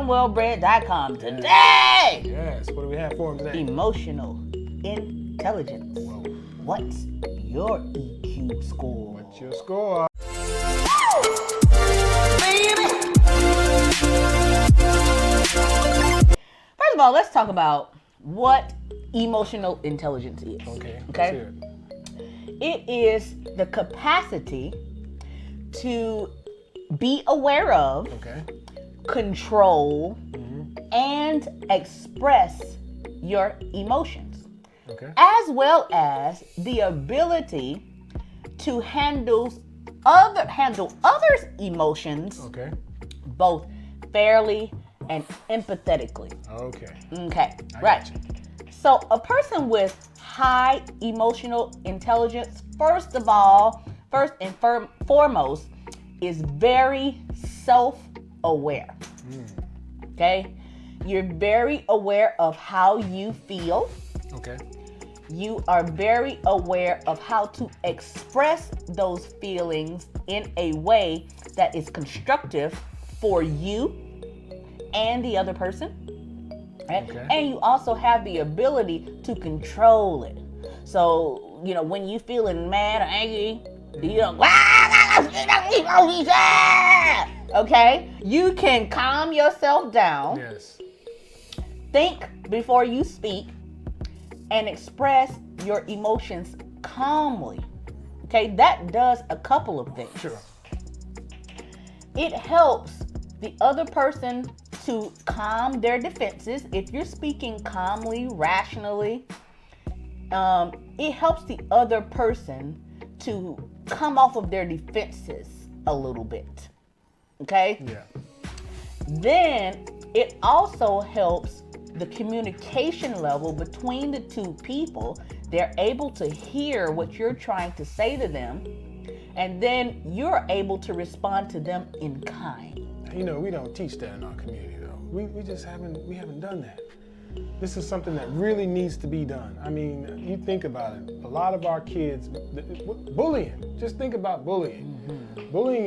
DonWellBread.com today. Yes, what do we have for him today? Emotional intelligence. Whoa. What's your EQ score? What's your score? First of all, let's talk about what emotional intelligence is. Okay. Okay. Let's hear it. It is the capacity to be aware of, Okay. control, and express your emotions, Okay. as well as the ability to handle others' emotions Okay. both fairly and empathetically. Okay. Okay, I right. got you. So a person with high emotional intelligence, first and foremost, is very self-aware. Okay? You're very aware of how you feel. Okay. You are very aware of how to express those feelings in a way that is constructive for you and the other person. Right? Okay. And you also have the ability to control it. So, when you're feeling mad or angry, you don't, okay? You can calm yourself down, Yes. think before you speak, and express your emotions calmly. Okay, that does a couple of things. Sure. It helps the other person to calm their defenses. If you're speaking calmly, rationally, it helps the other person to come off of their defenses a little bit. Okay? Yeah. Then it also helps the communication level between the two people. They're able to hear what you're trying to say to them, and then you're able to respond to them in kind. We don't teach that in our community, though. We just haven't done that. This is something that really needs to be done. I mean, you think about it. A lot of our kids, bullying. Just think about bullying. Mm-hmm. Bullying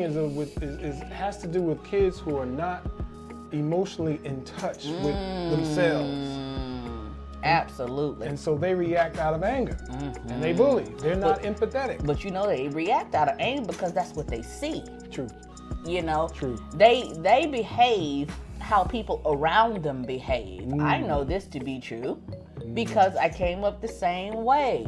has to do with kids who are not emotionally in touch with themselves. Absolutely. And so they react out of anger. And they bully. They're not empathetic. But they react out of anger because that's what they see. True. True. True. They behave how people around them behave. I know this to be true because I came up the same way.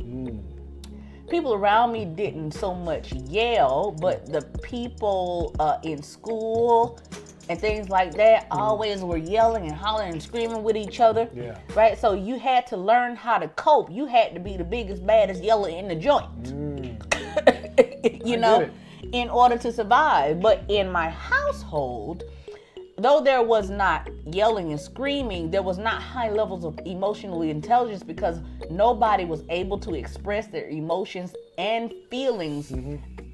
People around me didn't so much yell, but the people in school and things like that always were yelling and hollering and screaming with each other. Yeah. Right? So you had to learn how to cope. You had to be the biggest, baddest yeller in the joint. In order to survive. But in my household, though there was not yelling and screaming, there was not high levels of emotional intelligence because nobody was able to express their emotions and feelings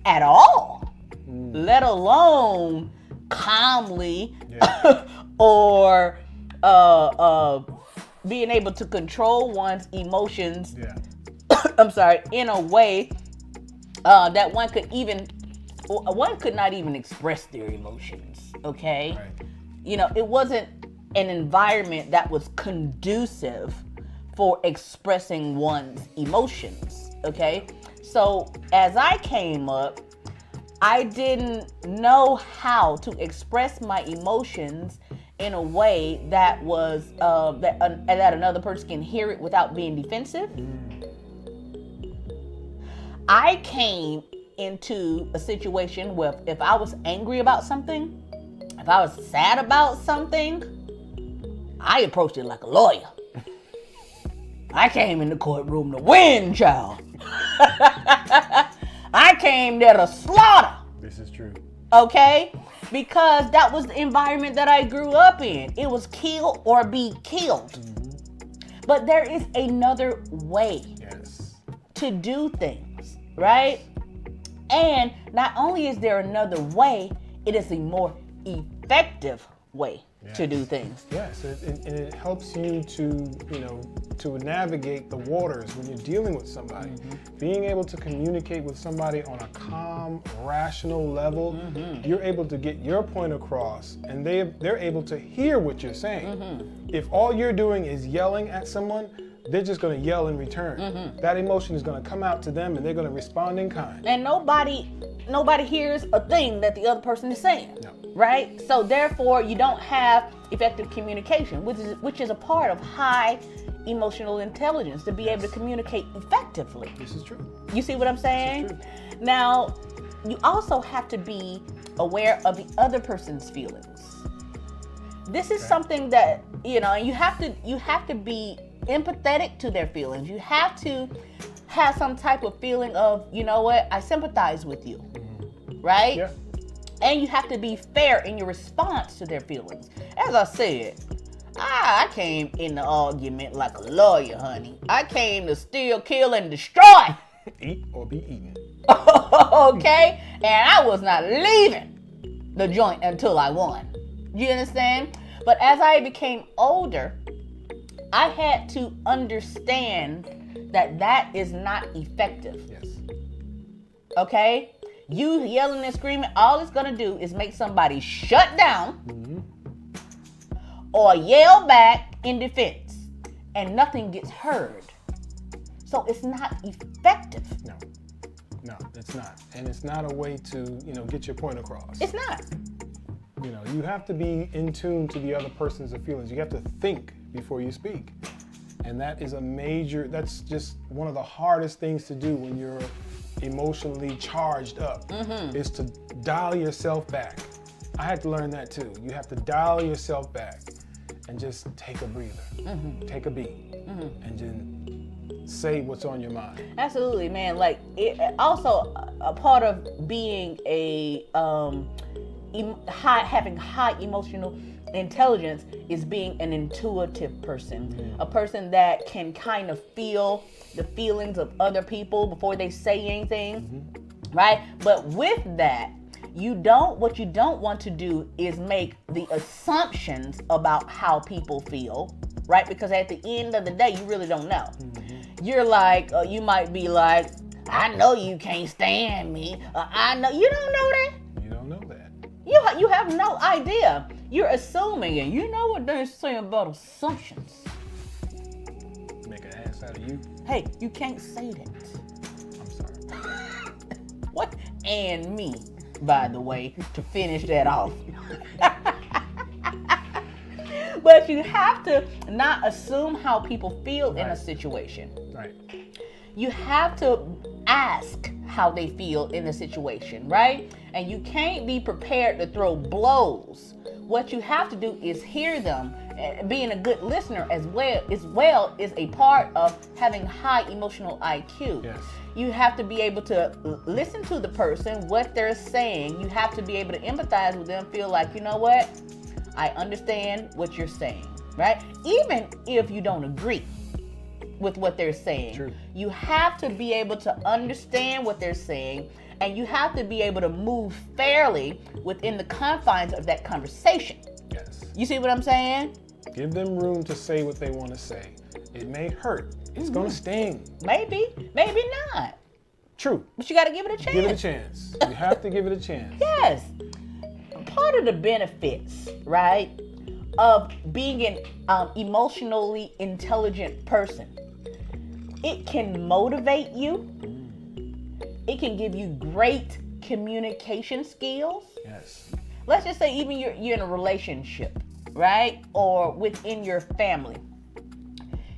at all, let alone calmly or being able to control one's emotions. In a way that one could not even express their emotions. Okay. Right. It wasn't an environment that was conducive for expressing one's emotions. Okay. So as I came up, I didn't know how to express my emotions in a way that was that another person can hear it without being defensive. I came into a situation where if I was angry about something, if I was sad about something, I approached it like a lawyer. I came in the courtroom to win, child. I came there to slaughter. This is true. Okay? Because that was the environment that I grew up in. It was kill or be killed. But there is another way to do things, right? And not only is there another way, it is a more effective way to do things. Yes, and it helps you to, to navigate the waters when you're dealing with somebody. Being able to communicate with somebody on a calm, rational level, you're able to get your point across, and they're able to hear what you're saying. If all you're doing is yelling at someone, they're just going to yell in return. That emotion is going to come out to them, and they're going to respond in kind. And nobody hears a thing that the other person is saying. No. Right? So therefore, you don't have effective communication, which is a part of high emotional intelligence, to be able to communicate effectively. This is true. You see what I'm saying? This is true. Now, you also have to be aware of the other person's feelings. This is something that, you have to be empathetic to their feelings. You have to have some type of feeling of, I sympathize with you. Right? Yeah. And you have to be fair in your response to their feelings. As I said, I came in the argument like a lawyer, honey. I came to steal, kill, and destroy. Eat or be eaten. Okay? And I was not leaving the joint until I won. You understand? But as I became older, I had to understand that is not effective. Yes. Okay? You yelling and screaming, all it's gonna do is make somebody shut down or yell back in defense, and nothing gets heard. So it's not effective. No, it's not. And it's not a way to, get your point across. It's not. You have to be in tune to the other person's feelings. You have to think before you speak. And that's just one of the hardest things to do when you're emotionally charged up, is to dial yourself back. I had to learn that too. You have to dial yourself back and just take a breather, take a beat, and then say what's on your mind. Absolutely, man. Like, also a part of being having high emotional intelligence is being an intuitive person, a person that can kind of feel the feelings of other people before they say anything, right? But with that, what you don't want to do is make the assumptions about how people feel, right? Because at the end of the day, you really don't know. You're like, you might be like, I know you can't stand me. I know you don't know that. You don't know that. You have no idea. You're assuming, and you know what they say about assumptions. Make an ass out of you. Hey, you can't say that. I'm sorry. What? And me, by the way, to finish that off. But you have to not assume how people feel in a situation. Right. You have to ask how they feel in a situation, right? And you can't be prepared to throw blows. What you have to do is hear them. Being a good listener as well is a part of having high emotional IQ. Yes. You have to be able to listen to the person, what they're saying. You have to be able to empathize with them, feel like, you know what? I understand what you're saying, right? Even if you don't agree with what they're saying. True. You have to be able to understand what they're saying, and you have to be able to move fairly within the confines of that conversation. Yes. You see what I'm saying? Give them room to say what they want to say. It may hurt. It's gonna sting. Maybe, maybe not. True. But you got to give it a chance. Give it a chance. You have to give it a chance. Yes. Part of the benefits, right, of being an emotionally intelligent person, it can motivate you. It can give you great communication skills. Yes. Let's just say even you're in a relationship, right? Or within your family.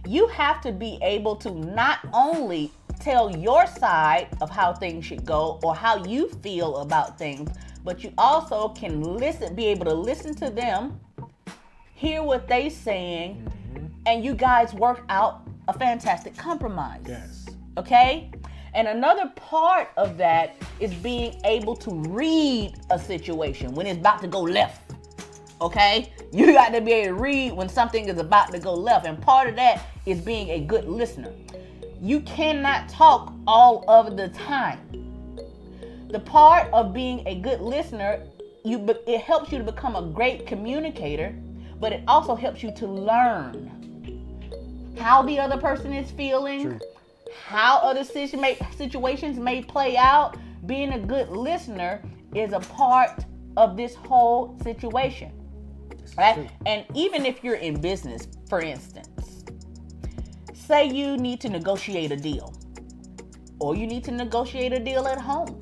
You have to be able to not only tell your side of how things should go or how you feel about things, but you also can be able to listen to them, hear what they're saying, and you guys work out a fantastic compromise. Yes. Okay? And another part of that is being able to read a situation when it's about to go left. Okay? You got to be able to read when something is about to go left. And part of that is being a good listener. You cannot talk all of the time. The part of being a good listener, it helps you to become a great communicator, but it also helps you to learn how the other person is feeling, True. how other situations may play out. Being a good listener is a part of this whole situation, right? true. And even if you're in business, for instance, say you need to negotiate a deal, or you need to negotiate a deal at home.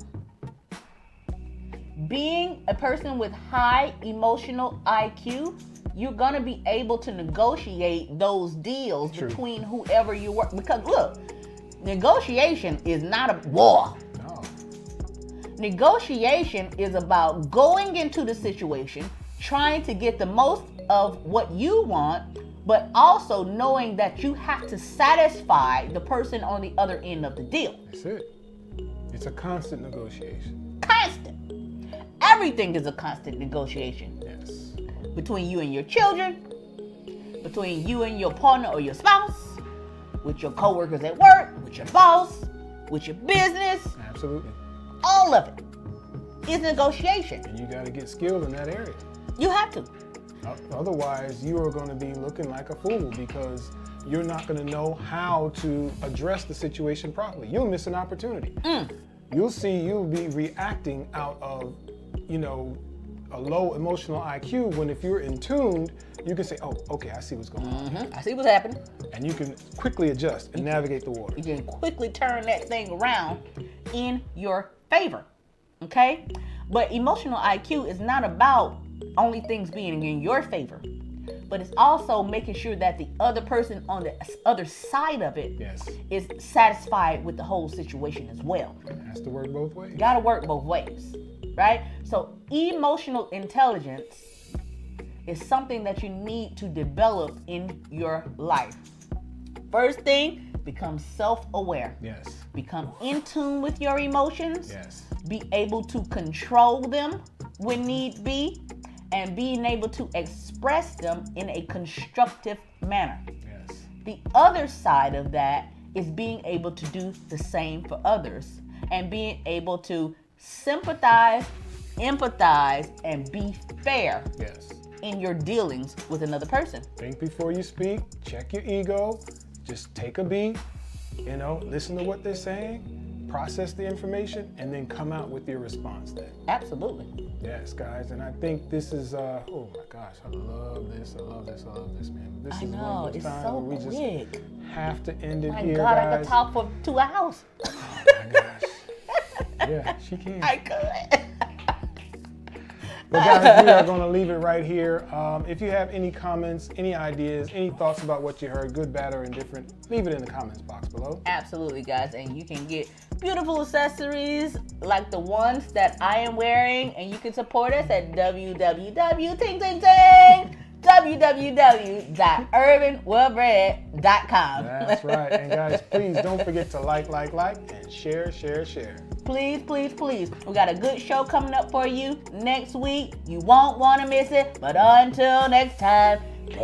Being a person with high emotional IQ, you're going to be able to negotiate those deals True. between whoever you work. Because look, negotiation is not a war. No. Negotiation is about going into the situation, trying to get the most of what you want, but also knowing that you have to satisfy the person on the other end of the deal. That's it. It's a constant negotiation. Constant. Everything is a constant negotiation. Yes. Between you and your children, between you and your partner or your spouse, with your coworkers at work, with your boss, with your business. Absolutely. All of it is negotiation. And you got to get skilled in that area. You have to. Otherwise, you are going to be looking like a fool because you're not going to know how to address the situation properly. You'll miss an opportunity. You'll be reacting out of, a low emotional IQ, when if you're in tuned, you can say, oh, okay, I see what's going on. I see what's happening. And you can quickly adjust and navigate the water. You can quickly turn that thing around in your favor. Okay? But emotional IQ is not about only things being in your favor, but it's also making sure that the other person on the other side of it Yes. is satisfied with the whole situation as well. It has to work both ways. Gotta work both ways, right? So emotional intelligence is something that you need to develop in your life. First thing, become self-aware. Yes. Become in tune with your emotions. Yes. Be able to control them when need be, and being able to express them in a constructive manner. Yes. The other side of that is being able to do the same for others, and being able to sympathize, empathize, and be fair Yes. in your dealings with another person. Think before you speak. Check your ego. Just take a beat. Listen to what they're saying. Process the information, and then come out with your response then. Absolutely. Yes, guys, and I think this is, oh my gosh, I love this, man. This I is know, one of those it's times so where we quick. just have to end it My here, God, guys. I could talk for 2 hours. Oh my gosh. Yeah, she can. I could. But guys, we are going to leave it right here. If you have any comments, any ideas, any thoughts about what you heard, good, bad, or indifferent, leave it in the comments box below. Absolutely, guys, and you can get beautiful accessories like the ones that I am wearing, and you can support us at www.urbanwellbred.com. That's right. And guys, please don't forget to like, and share. Please, please, please. We got a good show coming up for you next week. You won't want to miss it. But until next time, peace.